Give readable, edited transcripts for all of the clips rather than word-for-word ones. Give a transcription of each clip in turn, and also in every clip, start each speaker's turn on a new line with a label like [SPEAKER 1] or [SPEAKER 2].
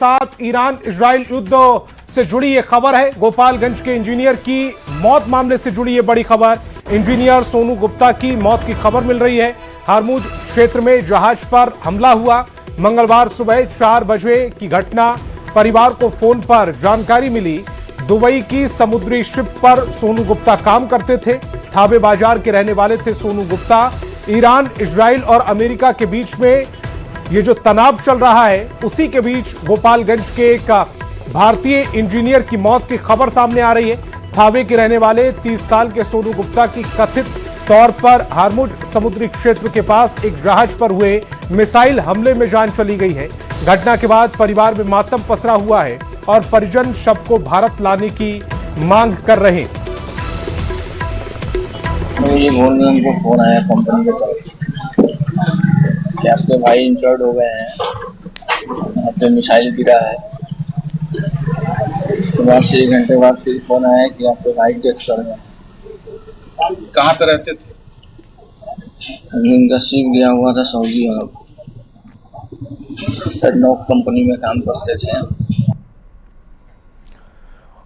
[SPEAKER 1] साथ Iran Israel युद्ध से जुड़ी यह खबर है। गोपालगंज के इंजीनियर की मौत मामले से जुड़ी यह बड़ी खबर। इंजीनियर सोनू गुप्ता की मौत की खबर मिल रही है। हारमुज क्षेत्र में जहाज पर हमला हुआ। मंगलवार सुबह 4 बजे की घटना। परिवार को फोन पर जानकारी मिली। दुबई की समुद्री शिप पर सोनू गुप्ता काम करते थे। थाबे बाजार के रहने वाले थे सोनू गुप्ता। ईरान, इजराइल और अमेरिका के बीच में ये जो तनाव चल रहा है, उसी के बीच गोपालगंज के एक भारतीय इंजीनियर की मौत की खबर सामने आ रही है। थाबे के रहने वाले 30 साल के सोनू गुप्ता की कथित तौर पर हारमुज समुद्री क्षेत्र के पास एक जहाज पर हुए मिसाइल हमले में जान चली गई है। घटना के बाद परिवार में मातम पसरा हुआ है और परिजन शव को भारत लाने की मांग कर रहे हैं।
[SPEAKER 2] ये बोलने उनको फोन आया कंपनी की तरफ कि आपके भाई इंजर्ड हो गए हैं, वहाँ पे मिसाइल गिरा है। उसके बाद से 1 घंटे बाद फिर फोन आया कि आपके भाई डेथ कर गए।
[SPEAKER 3] कहाँ पे रहते थे?
[SPEAKER 2] उनका सिम गया हुआ था सऊदी अरब। नॉक कंपनी में काम करते थे।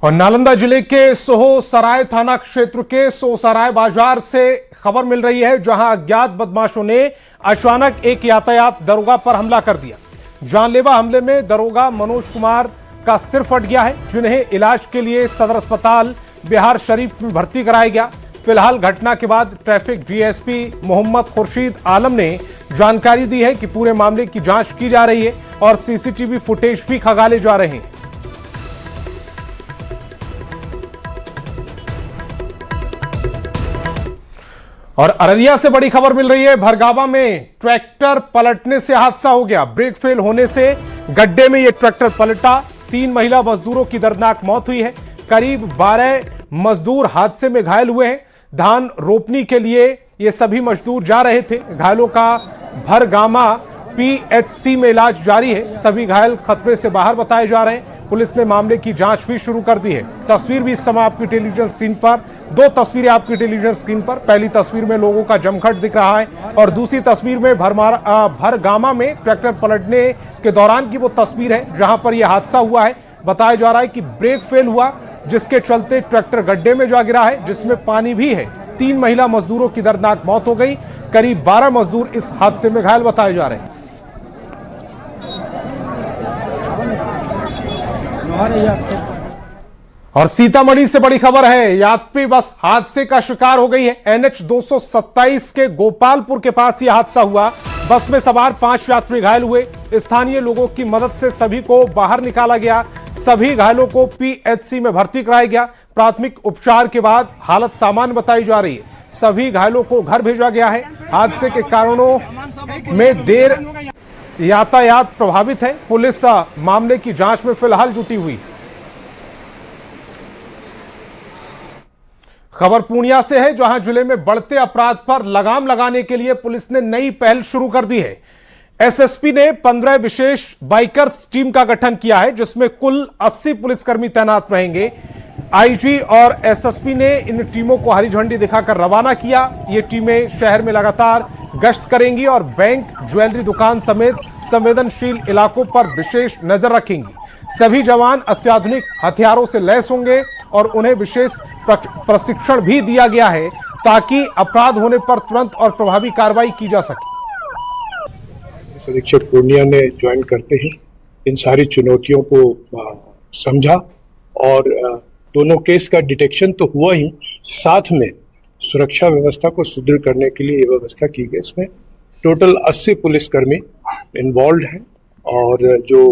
[SPEAKER 1] और नालंदा जिले के सोहसराय थाना क्षेत्र के सोहसराय बाजार से खबर मिल रही है, जहां अज्ञात बदमाशों ने अचानक एक यातायात दरोगा पर हमला कर दिया। जानलेवा हमले में दरोगा मनोज कुमार का सिर फट गया है, जिन्हें इलाज के लिए सदर अस्पताल बिहार शरीफ में भर्ती कराया गया। फिलहाल घटना के बाद ट्रैफिक डीएसपी मोहम्मद खुर्शीद आलम ने जानकारी दी है कि पूरे मामले की जांच की जा रही है और सीसीटीवी फुटेज भी खंगाले जा रहे हैं। और अररिया से बड़ी खबर मिल रही है। भरगामा में ट्रैक्टर पलटने से हादसा हो गया। ब्रेक फेल होने से गड्ढे में यह ट्रैक्टर पलटा। 3 महिला मजदूरों की दर्दनाक मौत हुई है। करीब 12 मजदूर हादसे में घायल हुए हैं। धान रोपनी के लिए ये सभी मजदूर जा रहे थे। घायलों का भरगामा पीएचसी में इलाज जारी है। सभी घायल खतरे से बाहर बताए जा रहे हैं। पुलिस ने मामले की जांच भी शुरू कर दी है। तस्वीर भी इस समय आपकी टेलीविजन स्क्रीन पर, 2 तस्वीरें आपकी टेलीविजन स्क्रीन पर। पहली तस्वीर में लोगों का जमघट दिख रहा है और दूसरी तस्वीर में भरगामा में ट्रैक्टर पलटने के दौरान की वो तस्वीर है, जहां पर यह हादसा हुआ है। बताया जा रहा है कि ब्रेक फेल हुआ, जिसके चलते ट्रैक्टर गड्ढे में जा गिरा है, जिसमें पानी भी है। 3 महिला मजदूरों की दर्दनाक मौत हो गई। करीब 12 मजदूर इस हादसे में घायल बताए जा रहे हैं। और सीतामढ़ी से बड़ी खबर है। यात्री बस हादसे का शिकार हो गई है। NH 227 के गोपालपुर के पास यह हादसा हुआ। बस में सवार 5 यात्री घायल हुए। स्थानीय लोगों की मदद से सभी को बाहर निकाला गया। सभी घायलों को पीएचसी में भर्ती कराया गया। प्राथमिक उपचार के बाद हालत सामान्य बताई जा रही है। सभी घायलों को घर भेजा गया है। हादसे के कारणों में देर यातायात प्रभावित है। पुलिस मामले की जांच में फिलहाल जुटी हुई। खबर पूर्णिया से है, जहां जिले में बढ़ते अपराध पर लगाम लगाने के लिए पुलिस ने नई पहल शुरू कर दी है। एसएसपी ने 15 विशेष बाइकर्स टीम का गठन किया है, जिसमें कुल 80 पुलिसकर्मी तैनात रहेंगे। आईजी और एसएसपी ने इन टीमों को हरी झंडी दिखाकर रवाना किया। ये टीमें शहर में लगातार गश्त करेंगी और बैंक, ज्वेलरी दुकान समेत संवेदनशील इलाकों पर विशेष नजर रखेंगी। सभी जवान अत्याधुनिक हथियारों से लैस होंगे और उन्हें विशेष प्रशिक्षण भी दिया गया है, ताकि अपराध होने पर तुरंत और प्रभावी कार्रवाई की जा सके।
[SPEAKER 4] अधीक्षक पूर्णिया ने ज्वाइन करते ही इन सारी चुनौतियों को समझा और दोनों केस का डिटेक्शन तो हुआ ही, साथ में सुरक्षा व्यवस्था को सुदृढ़ करने के लिए ये व्यवस्था की गई। इसमें टोटल 80 पुलिसकर्मी इन्वॉल्व हैं और जो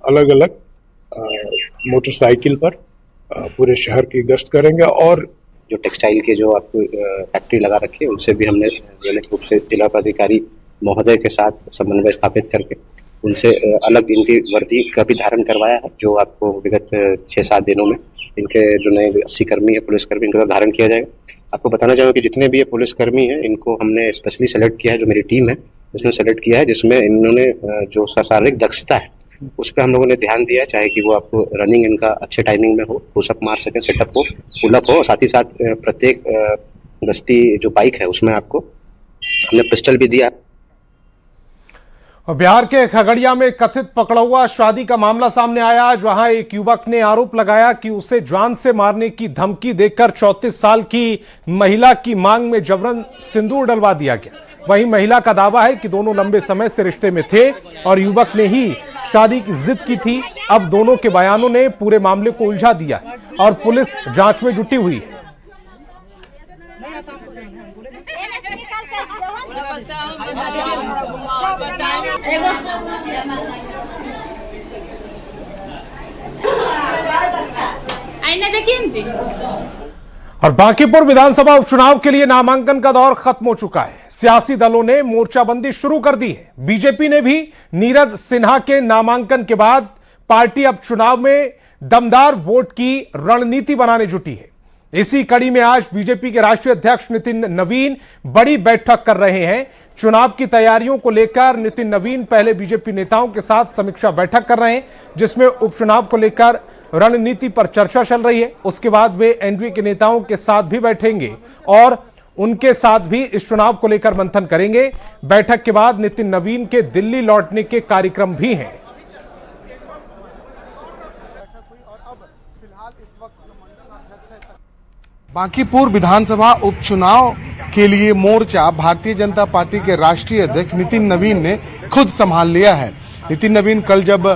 [SPEAKER 4] अलग अलग मोटरसाइकिल पर पूरे शहर की गश्त करेंगे। और
[SPEAKER 5] जो टेक्सटाइल के जो आपको फैक्ट्री लगा रखी है, उनसे भी हमने नियमित रूप से जिला पदाधिकारी महोदय के साथ समन्वय स्थापित करके उनसे अलग इनकी वर्दी का भी धारण करवाया है, जो आपको विगत 6-7 दिनों में इनके जो नए 80 कर्मी है पुलिसकर्मी, इनका धारण किया जाएगा। आपको बताना चाहूँगा कि जितने भी ये पुलिसकर्मी हैं, इनको हमने स्पेशली सेलेक्ट किया है। जो मेरी टीम है उसने सेलेक्ट किया है, जिसमें इन्होंने जो शारीरिक दक्षता है उस पर हम लोगों ने ध्यान दिया है। चाहे कि वो आपको रनिंग इनका अच्छे टाइमिंग में हो, पुशअप मार सके, सेटअप हो, पुलअप हो, साथ ही साथ प्रत्येक गश्ती जो बाइक है उसमें आपको हमने पिस्टल भी दिया।
[SPEAKER 1] और बिहार के खगड़िया में कथित पकड़ौआ शादी का मामला सामने आया, जहां एक युवक ने आरोप लगाया कि उसे जान से मारने की धमकी देकर 34 साल की महिला की मांग में जबरन सिंदूर डलवा दिया गया। वहीं महिला का दावा है कि दोनों लंबे समय से रिश्ते में थे और युवक ने ही शादी की जिद की थी। अब दोनों के बयानों ने पूरे मामले को उलझा दिया और पुलिस जांच में जुटी हुई है। और बांकीपुर विधानसभा उपचुनाव के लिए नामांकन का दौर खत्म हो चुका है। सियासी दलों ने मोर्चाबंदी शुरू कर दी है। बीजेपी ने भी नीरज सिन्हा के नामांकन के बाद पार्टी अब चुनाव में दमदार वोट की रणनीति बनाने जुटी है। इसी कड़ी में आज बीजेपी के राष्ट्रीय अध्यक्ष नितिन नवीन बड़ी बैठक कर रहे हैं। चुनाव की तैयारियों को लेकर नितिन नवीन पहले बीजेपी नेताओं के साथ समीक्षा बैठक कर रहे हैं, जिसमें उपचुनाव को लेकर रणनीति पर चर्चा चल रही है। उसके बाद वे एनडीए के नेताओं के साथ भी बैठेंगे और उनके साथ भी इस चुनाव को लेकर मंथन करेंगे। बैठक के बाद नितिन नवीन के दिल्ली लौटने के कार्यक्रम भी हैं।
[SPEAKER 3] बांकीपुर विधानसभा उपचुनाव के लिए मोर्चा भारतीय जनता पार्टी के राष्ट्रीय अध्यक्ष नितिन नवीन ने खुद संभाल लिया है। नितिन नवीन कल जब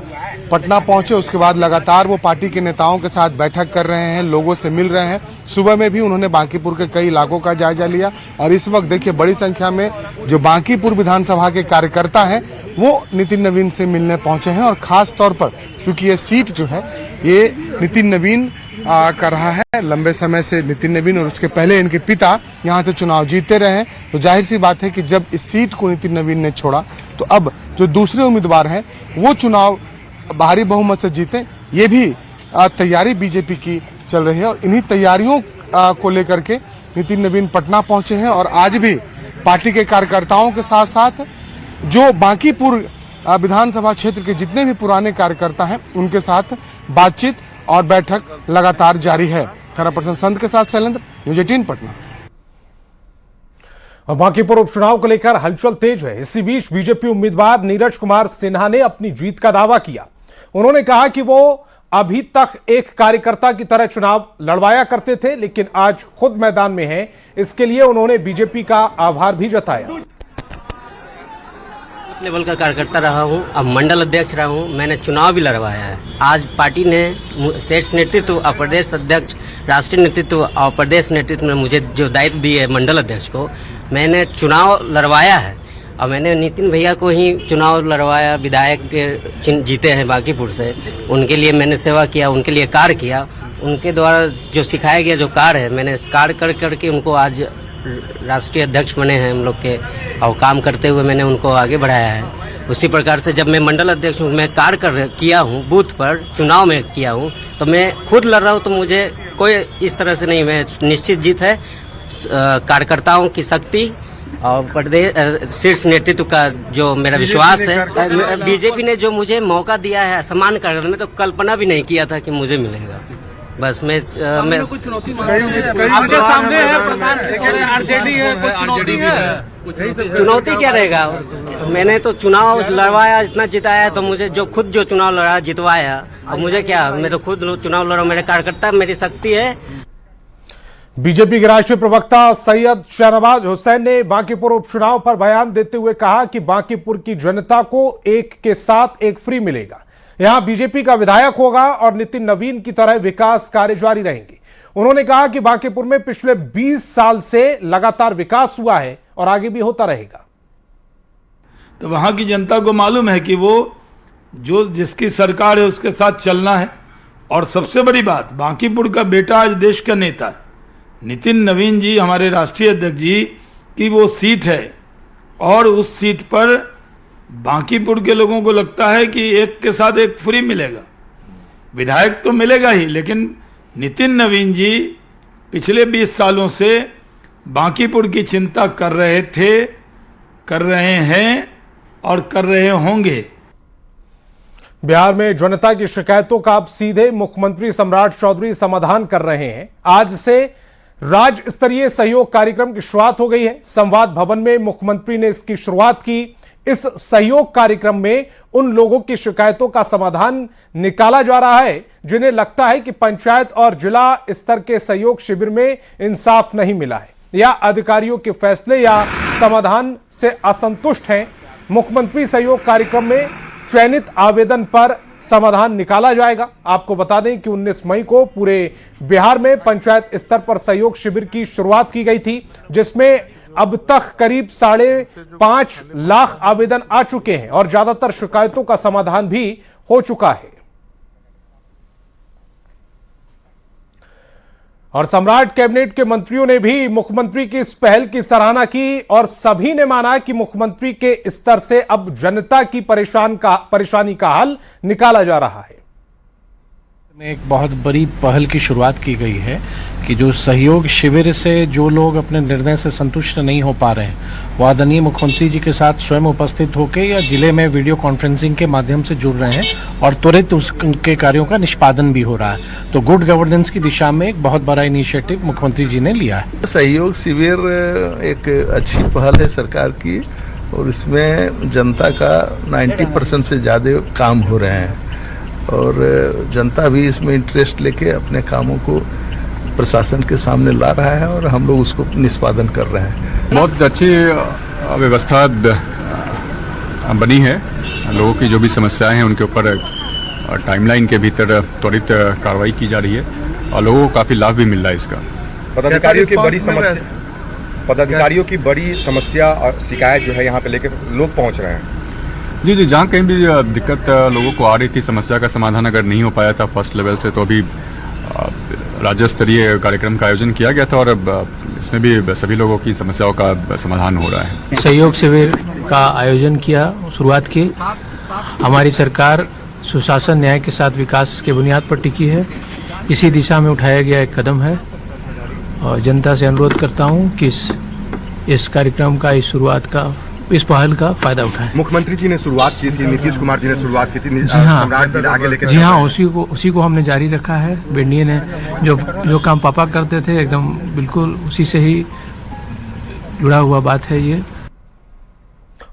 [SPEAKER 3] पटना पहुंचे उसके बाद लगातार वो पार्टी के नेताओं के साथ बैठक कर रहे हैं, लोगों से मिल रहे हैं। सुबह में भी उन्होंने बांकीपुर के कई इलाकों का जायजा लिया और इस वक्त देखिए बड़ी संख्या में जो बांकीपुर विधानसभा के कार्यकर्ता हैं वो नितिन नवीन से मिलने पहुंचे हैं। और खास तौर पर क्योंकि ये सीट जो है ये नितिन नवीन कर रहा है, लंबे समय से नितिन नवीन और उसके पहले इनके पिता यहाँ से चुनाव जीतते रहे, तो जाहिर सी बात है कि जब इस सीट को नितिन नवीन ने छोड़ा तो अब जो दूसरे उम्मीदवार हैं वो चुनाव भारी बहुमत से जीते, ये भी तैयारी बीजेपी की चल रही है। और इन्हीं तैयारियों को लेकर के नितिन नवीन पटना पहुंचे हैं और आज भी पार्टी के कार्यकर्ताओं के साथ साथ जो बांकीपुर विधानसभा क्षेत्र के जितने भी पुराने कार्यकर्ता हैं उनके साथ बातचीत और बैठक लगातार जारी है। कैमरा पर्सन संत के साथ शैलेंद्र, न्यूज़ 18 पटना।
[SPEAKER 1] और बांकीपुर उपचुनाव को लेकर हलचल तेज है। इसी बीच बीजेपी उम्मीदवार नीरज कुमार सिन्हा ने अपनी जीत का दावा किया। उन्होंने कहा कि वो अभी तक एक कार्यकर्ता की तरह चुनाव लड़वाया करते थे, लेकिन आज खुद मैदान में हैं। इसके लिए उन्होंने बीजेपी का आभार भी जताया।
[SPEAKER 6] लेवल का कार्यकर्ता रहा हूं, अब मंडल अध्यक्ष रहा हूं, मैंने चुनाव भी लड़वाया है। आज पार्टी ने शीर्ष नेतृत्व और प्रदेश अध्यक्ष, राष्ट्रीय नेतृत्व और प्रदेश नेतृत्व ने मुझे जो दायित्व दिए है मंडल अध्यक्ष को, मैंने चुनाव लड़वाया है और मैंने नितिन भैया को ही चुनाव लड़वाया। विधायक के जीते हैं बांकीपुर से, उनके लिए मैंने सेवा किया, उनके लिए कार्य किया। उनके द्वारा जो सिखाया गया जो कार्य है, मैंने कार्य कर करके उनको आज राष्ट्रीय अध्यक्ष बने हैं हम लोग के, और काम करते हुए मैंने उनको आगे बढ़ाया है। उसी प्रकार से जब मैं मंडल अध्यक्ष हूँ, मैं कार्य किया हूँ, बूथ पर चुनाव में किया हूँ, तो मैं खुद लड़ रहा हूँ, तो मुझे कोई इस तरह से नहीं, मैं निश्चित जीत है। कार्यकर्ताओं की शक्ति और प्रदेश शीर्ष नेतृत्व का जो मेरा विश्वास है, बीजेपी ने जो मुझे मौका दिया है सम्मान करने में, तो कल्पना भी नहीं किया था कि मुझे मिलेगा। बस मैं कुछ चुनौती आपके सामने है, आरजेडी है, कुछ चुनौती है। चुनौती क्या रहेगा? मैंने तो चुनाव लड़वाया, इतना जिताया, तो मुझे जो खुद जो चुनाव लड़ा जितवाया, अब मुझे क्या, मैं तो खुद चुनाव लड़ा, मेरे कार्यकर्ता मेरी शक्ति है।
[SPEAKER 1] बीजेपी के राष्ट्रीय प्रवक्ता सैयद शहनवाज हुसैन ने बांकीपुर उपचुनाव पर बयान देते हुए कहा कि बांकीपुर की जनता को एक के साथ एक फ्री मिलेगा। यहां बीजेपी का विधायक होगा और नितिन नवीन की तरह विकास कार्य जारी रहेंगे। उन्होंने कहा कि बांकीपुर में पिछले 20 साल से लगातार विकास हुआ है और आगे भी होता रहेगा।
[SPEAKER 7] तो वहां की जनता को मालूम है कि वो जो जिसकी सरकार है उसके साथ चलना है। और सबसे बड़ी बात, बांकीपुर का बेटा आज देश का नेता है। नितिन नवीन जी हमारे राष्ट्रीय अध्यक्ष जी की वो सीट है और उस सीट पर बांकीपुर के लोगों को लगता है कि एक के साथ एक फ्री मिलेगा। विधायक तो मिलेगा ही, लेकिन नितिन नवीन जी पिछले 20 सालों से बांकीपुर की चिंता कर रहे थे, कर रहे हैं और कर रहे होंगे।
[SPEAKER 1] बिहार में जनता की शिकायतों का अब सीधे मुख्यमंत्री सम्राट चौधरी समाधान कर रहे हैं। आज से राज्य स्तरीय सहयोग कार्यक्रम की शुरुआत हो गई है। संवाद भवन में मुख्यमंत्री ने इसकी शुरुआत की। इस सहयोग कार्यक्रम में उन लोगों की शिकायतों का समाधान निकाला जा रहा है जिन्हें लगता है कि पंचायत और जिला स्तर के सहयोग शिविर में इंसाफ नहीं मिला है या अधिकारियों के फैसले या समाधान से असंतुष्ट हैं। मुख्यमंत्री सहयोग कार्यक्रम में चयनित आवेदन पर समाधान निकाला जाएगा। आपको बता दें कि 19 मई को पूरे बिहार में पंचायत स्तर पर सहयोग शिविर की शुरुआत की गई थी, जिसमें अब तक करीब 5.5 लाख आवेदन आ चुके हैं और ज्यादातर शिकायतों का समाधान भी हो चुका है। और सम्राट कैबिनेट के मंत्रियों ने भी मुख्यमंत्री की इस पहल की सराहना की और सभी ने माना कि मुख्यमंत्री के स्तर से अब जनता की परेशानी का हल निकाला जा रहा है।
[SPEAKER 8] में एक बहुत बड़ी पहल की शुरुआत की गई है कि जो सहयोग शिविर से जो लोग अपने निर्णय से संतुष्ट नहीं हो पा रहे हैं वो आदरणीय मुख्यमंत्री जी के साथ स्वयं उपस्थित होकर या जिले में वीडियो कॉन्फ्रेंसिंग के माध्यम से जुड़ रहे हैं और त्वरित उनके कार्यों का निष्पादन भी हो रहा है। तो गुड गवर्नेंस की दिशा में एक बहुत बड़ा इनिशिएटिव मुख्यमंत्री जी ने लिया है।
[SPEAKER 9] सहयोग शिविर एक अच्छी पहल है सरकार की और इसमें जनता का 90% से ज़्यादा काम हो रहे हैं और जनता भी इसमें इंटरेस्ट लेके अपने कामों को प्रशासन के सामने ला रहा है और हम लोग उसको निष्पादन कर रहे हैं।
[SPEAKER 10] बहुत अच्छी व्यवस्था बनी है। लोगों की जो भी समस्याएं हैं उनके ऊपर टाइमलाइन के भीतर त्वरित कार्रवाई की जा रही है और लोगों को काफ़ी लाभ भी मिल रहा है इसका।
[SPEAKER 11] पदाधिकारियों की बड़ी समस्या और शिकायत जो है यहाँ पे लेके लोग पहुँच रहे हैं।
[SPEAKER 10] जी, जहाँ कहीं भी दिक्कत लोगों को आ रही थी, समस्या का समाधान अगर नहीं हो पाया था फर्स्ट लेवल से, तो अभी राज्य स्तरीय कार्यक्रम का आयोजन किया गया था और अब इसमें भी सभी लोगों की समस्याओं का समाधान हो रहा है।
[SPEAKER 12] सहयोग शिविर का आयोजन किया, शुरुआत की। हमारी सरकार सुशासन न्याय के साथ विकास के बुनियाद पर टिकी है। इसी दिशा में उठाया गया एक कदम है और जनता से अनुरोध करता हूँ कि इस कार्यक्रम का इस पहल का फायदा उठाएं।
[SPEAKER 11] मुख्यमंत्री जी ने शुरुआत की थी, नीतीश कुमार जी ने शुरुआत की थी,
[SPEAKER 12] जी हाँ, उसी को हमने जारी रखा है। बेंडिये ने जो काम पापा करते थे एकदम बिल्कुल उसी से ही जुड़ा हुआ बात है ये।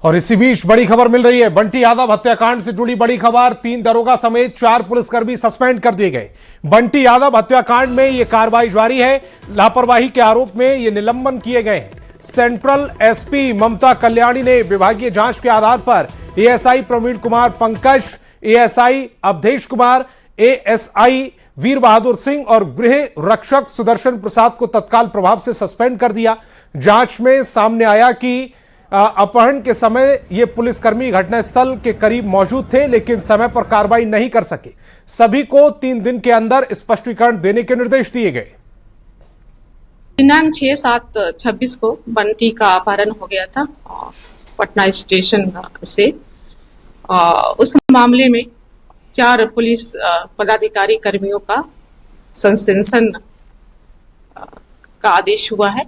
[SPEAKER 1] और इसी बीच बड़ी खबर मिल रही है, बंटी यादव हत्याकांड से जुड़ी बड़ी खबर। 3 दरोगा समेत 4 पुलिसकर्मी सस्पेंड कर दिए गए। बंटी यादव हत्याकांड में यह कार्रवाई जारी है। लापरवाही के आरोप में ये निलंबन किए गए हैं। सेंट्रल एसपी ममता कल्याणी ने विभागीय जांच के आधार पर ASI Praveen Kumar Pankaj, ASI Awadhesh Kumar, ASI Veer Bahadur Singh और गृह रक्षक सुदर्शन प्रसाद को तत्काल प्रभाव से सस्पेंड कर दिया। जांच में सामने आया कि अपहरण के समय ये पुलिसकर्मी घटनास्थल के करीब मौजूद थे लेकिन समय पर कार्रवाई नहीं कर सके। सभी को 3 दिन के अंदर स्पष्टीकरण देने के निर्देश दिए गए।
[SPEAKER 13] दिनांक 6/7/26 को बंटी का अपहरण हो गया था पटना स्टेशन से। उस मामले में 4 पुलिस पदाधिकारी कर्मियों का सस्पेंशन का आदेश हुआ है।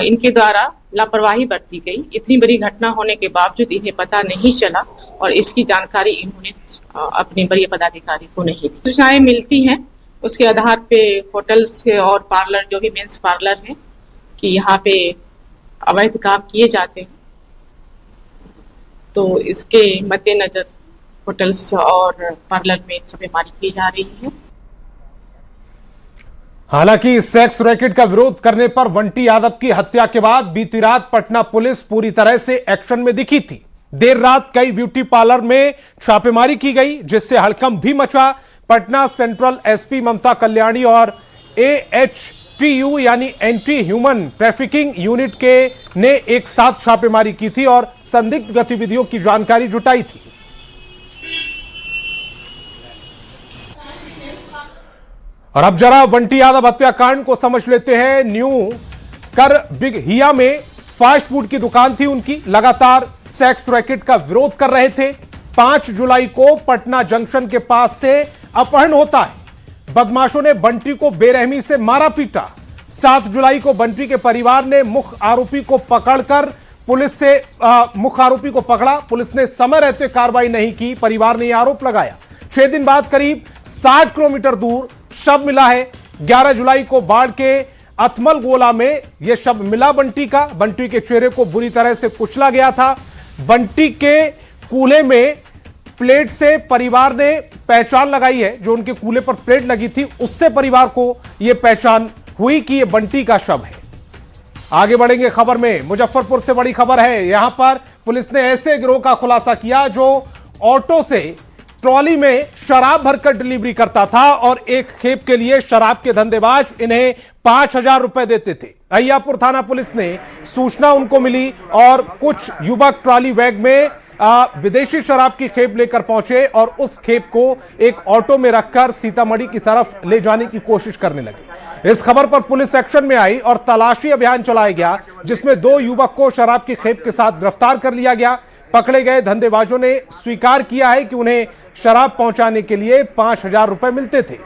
[SPEAKER 13] इनके द्वारा लापरवाही बरती गई। इतनी बड़ी घटना होने के बावजूद इन्हें पता नहीं चला और इसकी जानकारी इन्होंने अपने वरीय पदाधिकारी को नहीं दी। सूचनाएं मिलती हैं, उसके आधार पे होटल से और पार्लर जो भी मेंस पार्लर है कि यहाँ पे अवैध काम किए जाते हैं, तो इसके मद्देनजर होटल्स और पार्लर में छापेमारी की जा रही है।
[SPEAKER 1] हालांकि सेक्स रैकेट का विरोध करने पर बंटी यादव की हत्या के बाद बीती रात पटना पुलिस पूरी तरह से एक्शन में दिखी थी। देर रात कई ब्यूटी पार्लर में छापेमारी की गई जिससे हड़कंप भी मचा। पटना सेंट्रल एसपी ममता कल्याणी और AHTU यानी एंटी ह्यूमन ट्रैफिकिंग यूनिट ने एक साथ छापेमारी की थी और संदिग्ध गतिविधियों की जानकारी जुटाई थी। और अब जरा बंटी यादव हत्याकांड को समझ लेते हैं। न्यू कर बिगहिया में फास्ट फूड की दुकान थी उनकी। लगातार सेक्स रैकेट का विरोध कर रहे थे। 5 जुलाई को पटना जंक्शन के पास से अपहरण होता है। बदमाशों ने बंटी को बेरहमी से मारा पीटा। 7 जुलाई को बंटी के परिवार ने मुख्य आरोपी को पकड़ा। पुलिस ने समय रहते कार्रवाई नहीं की। परिवार ने यह आरोप लगाया। 6 दिन बाद करीब 60 किलोमीटर दूर शव मिला है। 11 जुलाई को बाढ़ के अथमल गोला में यह शव मिला बंटी का। बंटी के चेहरे को बुरी तरह से कुचला गया था। बंटी के कूल्हे में प्लेट से परिवार ने पहचान लगाई है। जो उनके कूल्हे पर प्लेट लगी थी उससे परिवार को यह पहचान हुई कि यह बंटी का शव है। आगे बढ़ेंगे खबर में। मुजफ्फरपुर से बड़ी खबर है। यहां पर पुलिस ने ऐसे गिरोह का खुलासा किया जो ऑटो से ट्रॉली में शराब भरकर डिलीवरी करता था और एक खेप के लिए शराब के धंधेबाज इन्हें 5,000 रुपए देते थे। अहियापुर थाना पुलिस ने सूचना उनको मिली और कुछ युवक ट्रॉली बैग में विदेशी शराब की खेप लेकर पहुंचे और उस खेप को एक ऑटो में रखकर सीतामढ़ी की तरफ ले जाने की कोशिश करने लगे। इस खबर पर पुलिस एक्शन में आई और तलाशी अभियान चलाया गया, जिसमें 2 युवक को शराब की खेप के साथ गिरफ्तार कर लिया गया। पकड़े गए धंधेबाजों ने स्वीकार किया है कि उन्हें शराब पहुंचाने के लिए 5,000 रुपए मिलते थे।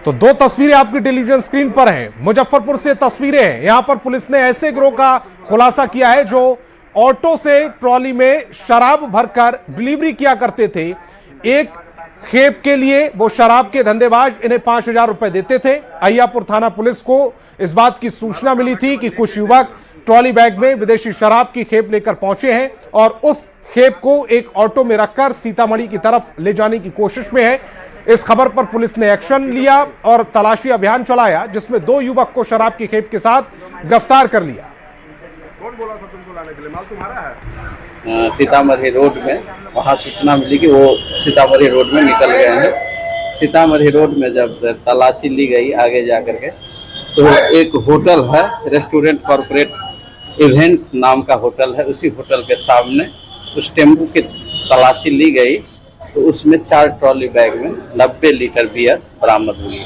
[SPEAKER 1] तो 2 तस्वीरें आपकी टेलीविजन स्क्रीन पर हैं। मुजफ्फरपुर से तस्वीरें हैं। यहां पर पुलिस ने ऐसे गिरोह का खुलासा किया है जो ऑटो से ट्रॉली में शराब भरकर डिलीवरी किया करते थे। एक खेप के लिए वो शराब के धंधेबाज इन्हें 5,000 रुपए देते थे। अहियापुर थाना पुलिस को इस बात की सूचना मिली थी कि कुछ युवक ट्रॉली बैग में विदेशी शराब की खेप लेकर पहुंचे हैं और उस खेप को एक ऑटो में रखकर सीतामढ़ी की तरफ ले जाने की कोशिश में है। इस खबर पर पुलिस ने एक्शन लिया और तलाशी अभियान चलाया, जिसमें 2 युवक को शराब की खेप के साथ गिरफ्तार कर लिया।
[SPEAKER 11] कौन बोला था तुमको लाने के लिए? माल तुम्हारा है?
[SPEAKER 5] सीतामढ़ी रोड में वहाँ सूचना मिली कि वो सीतामढ़ी रोड में निकल गए हैं। सीतामढ़ी रोड में जब तलाशी ली गई आगे जा करके, तो एक होटल है, रेस्टोरेंट कॉर्पोरेट इवेंट नाम का होटल है, उसी होटल के सामने उस टेम्पू की तलाशी ली गई तो उसमें 4 ट्रॉली बैग में 90 लीटर बियर बरामद हुई।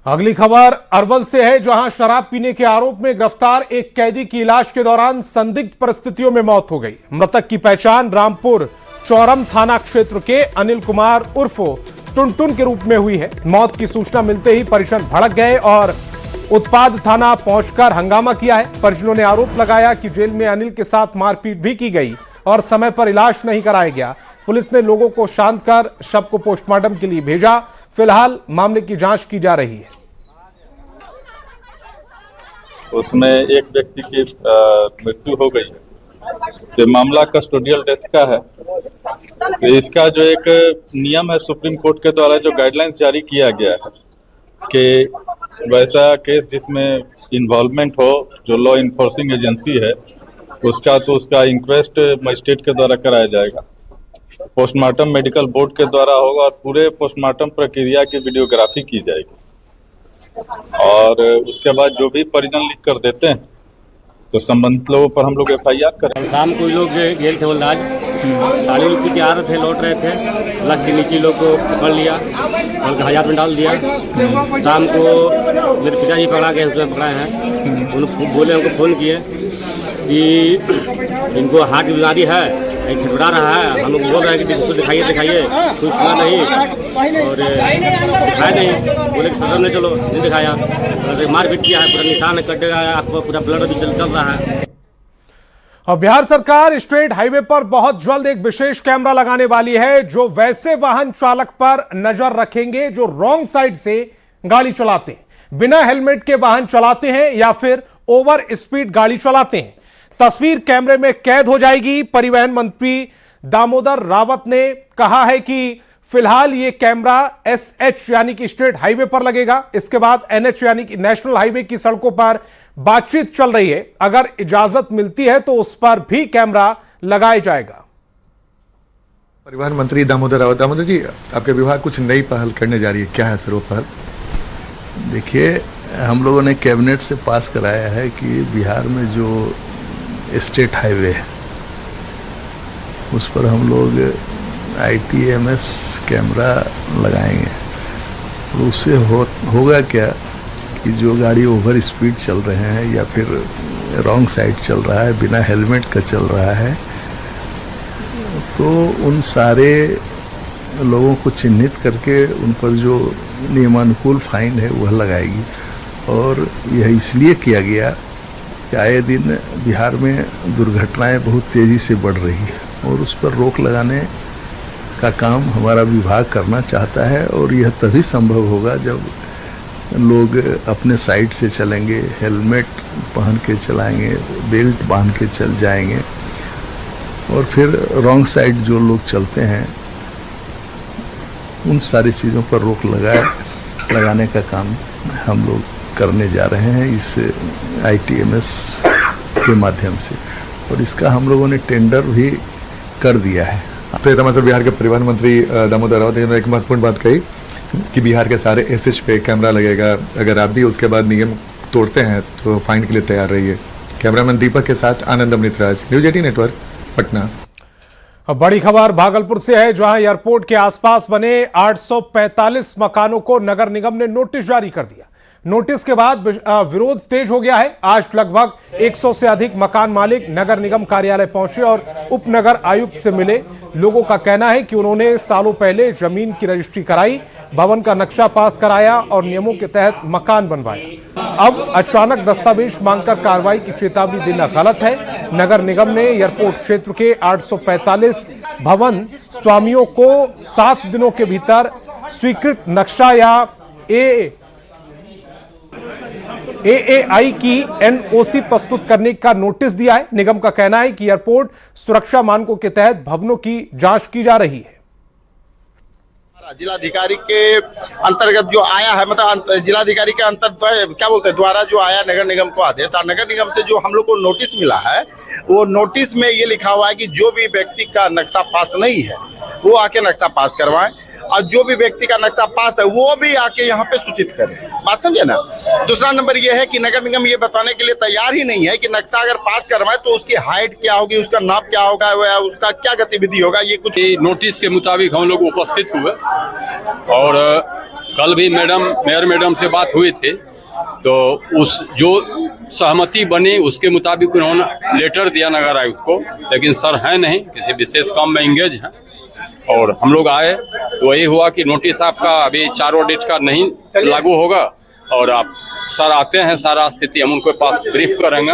[SPEAKER 1] अगली खबर अरवल से है, जहां शराब पीने के आरोप में गिरफ्तार एक कैदी की इलाज के दौरान संदिग्ध परिस्थितियों में मौत हो गई। मृतक की पहचान रामपुर चौरम थाना क्षेत्र के अनिल कुमार उर्फ टुनटुन के रूप में हुई है। मौत की सूचना मिलते ही परिजन भड़क गए और उत्पाद थाना पहुंचकर हंगामा किया है। परिजनों ने आरोप लगाया कि जेल में अनिल के साथ मारपीट भी की गई और समय पर इलाज नहीं कराया गया। पुलिस ने लोगों को शांत कर शव को पोस्टमार्टम के लिए भेजा। फिलहाल मामले की जांच की जा रही है।
[SPEAKER 14] उसमें एक व्यक्ति की मृत्यु हो गई है, तो मामला कस्टोडियल डेथ का है। तो इसका जो एक नियम है सुप्रीम कोर्ट के द्वारा जो गाइडलाइंस जारी किया गया है कि वैसा केस जिसमें इन्वॉल्वमेंट हो जो लॉ इन्फोर्सिंग एजेंसी है उसका, तो उसका इंक्वेस्ट मजिस्ट्रेट के द्वारा कराया जाएगा। पोस्टमार्टम मेडिकल बोर्ड के द्वारा होगा और पूरे पोस्टमार्टम प्रक्रिया की वीडियोग्राफी की जाएगी और उसके बाद जो भी परिजन लिख कर देते हैं तो संबंधित लोगों पर हम लोग FIR करें।
[SPEAKER 15] शाम को लोग गेल थे बोल आज साड़ी रुपये के आ रहे थे, लौट रहे थे, लग के नीचे लोग को पकड़ लिया और हाजत में डाल दिया। शाम को मेरे पिताजी पकड़ा गए, उसमें पकड़ाए हैं। उन्होंने बोले, उनको फ़ोन किए कि इनको हार्ट की बीमारी है, खिटखिटा रहा है। हम लोग बोल रहे हैं कि कुछ दिखाइए कुछ सुना नहीं और दिखाया नहीं। बोले कि सदर ने चलो, नहीं दिखाया। मारपीट किया है, पूरा निशान कट गया, आपको पूरा ब्लड भी चल रहा है।
[SPEAKER 1] अब बिहार सरकार स्टेट हाईवे पर बहुत जल्द एक विशेष कैमरा लगाने वाली है जो वैसे वाहन चालक पर नजर रखेंगे जो रॉन्ग साइड से गाड़ी चलाते हैं, बिना हेलमेट के वाहन चलाते हैं या फिर ओवर स्पीड गाड़ी चलाते हैं। तस्वीर कैमरे में कैद हो जाएगी। परिवहन मंत्री दामोदर रावत ने कहा है कि फिलहाल ये कैमरा SH यानी कि स्टेट हाईवे पर लगेगा। इसके बाद NH यानी कि नेशनल हाईवे की सड़कों पर बातचीत चल रही है। अगर इजाजत मिलती है तो उस पर भी कैमरा लगाया जाएगा।
[SPEAKER 16] परिवहन मंत्री दामोदर रावत। दामोदर जी, आपके विभाग कुछ नई पहल करने जा रही है, क्या है सर वो पहल?
[SPEAKER 9] देखिए, हम लोगों ने कैबिनेट से पास कराया है कि बिहार में जो स्टेट हाईवे है उस पर हम लोग ITMS कैमरा लगाएंगे। तो उससे होगा क्या कि जो गाड़ी ओवर स्पीड चल रहे हैं या फिर रॉन्ग साइड चल रहा है, बिना हेलमेट का चल रहा है, तो उन सारे लोगों को चिन्हित करके उन पर जो नियमानुकूल फाइन है वह लगाएगी। और यह इसलिए किया गया कि आए दिन बिहार में दुर्घटनाएं बहुत तेज़ी से बढ़ रही है और उस पर रोक लगाने का काम हमारा विभाग करना चाहता है। और यह तभी संभव होगा जब लोग अपने साइड से चलेंगे, हेलमेट पहन के चलाएंगे, बेल्ट बांध के चल जाएंगे, और फिर रॉन्ग साइड जो लोग चलते हैं उन सारी चीज़ों पर रोक लगाने का काम हम लोग करने जा रहे हैं इस ITMS के माध्यम से, और इसका हम लोगों ने टेंडर भी कर दिया है।
[SPEAKER 16] तो मतलब बिहार के परिवहन मंत्री दामोदर राउत ने एक महत्वपूर्ण बात कही कि बिहार के सारे SH पे कैमरा लगेगा, अगर आप भी उसके बाद नियम तोड़ते हैं तो फाइन के लिए तैयार रहिए। कैमरामैन दीपक के साथ आनंद अमृतराज, न्यूज 18 नेटवर्क, पटना।
[SPEAKER 1] अब बड़ी खबर भागलपुर से है, जहां एयरपोर्ट के आसपास बने 845 मकानों को नगर निगम ने नोटिस जारी कर दिया। नोटिस के बाद विरोध तेज हो गया है। आज लगभग 100 से अधिक मकान मालिक नगर निगम कार्यालय पहुंचे और उप नगर आयुक्त से मिले। लोगों का कहना है कि उन्होंने सालों पहले जमीन की रजिस्ट्री कराई, भवन का नक्शा पास कराया और नियमों के तहत मकान बनवाया। अब अचानक दस्तावेज मांगकर कार्रवाई की चेतावनी देना गलत है। नगर निगम ने एयरपोर्ट क्षेत्र के 845 भवन स्वामियों को 7 दिनों के भीतर स्वीकृत नक्शा या AAI की NOC प्रस्तुत करने का नोटिस दिया है। निगम का कहना है कि एयरपोर्ट सुरक्षा मानकों के तहत भवनों की जांच की जा रही है।
[SPEAKER 17] जिलाधिकारी के अंतर्गत जो आया है, मतलब जिलाधिकारी के अंतर्गत क्या बोलते हैं द्वारा जो आया नगर निगम को आदेश, और नगर निगम से जो हम लोग को नोटिस मिला है, वो नोटिस में ये लिखा हुआ है कि जो भी व्यक्ति का नक्शा पास नहीं है वो आके नक्शा पास करवाएं, और जो भी व्यक्ति का नक्शा पास है वो भी आके यहाँ पे सूचित करें। बात समझे ना। दूसरा नंबर ये है कि नगर निगम ये बताने के लिए तैयार ही नहीं है कि नक्शा अगर पास करवाए तो उसकी हाइट क्या होगी, उसका नाप क्या होगा, उसका क्या गतिविधि होगा। ये कुछ
[SPEAKER 18] नोटिस के मुताबिक हम लोग उपस्थित हुए और कल भी मेयर मैडम से बात हुई थी, तो उस जो सहमति बनी उसके मुताबिक उन्होंने लेटर दिया नगर आयुक्त को, लेकिन सर है नहीं, किसी विशेष काम में इंगेज हैं। और हम लोग आए तो वही हुआ कि नोटिस आपका अभी 4 डेट का नहीं लागू होगा, और आप सर आते हैं, सारा स्थिति हम उनके पास ब्रीफ करेंगे।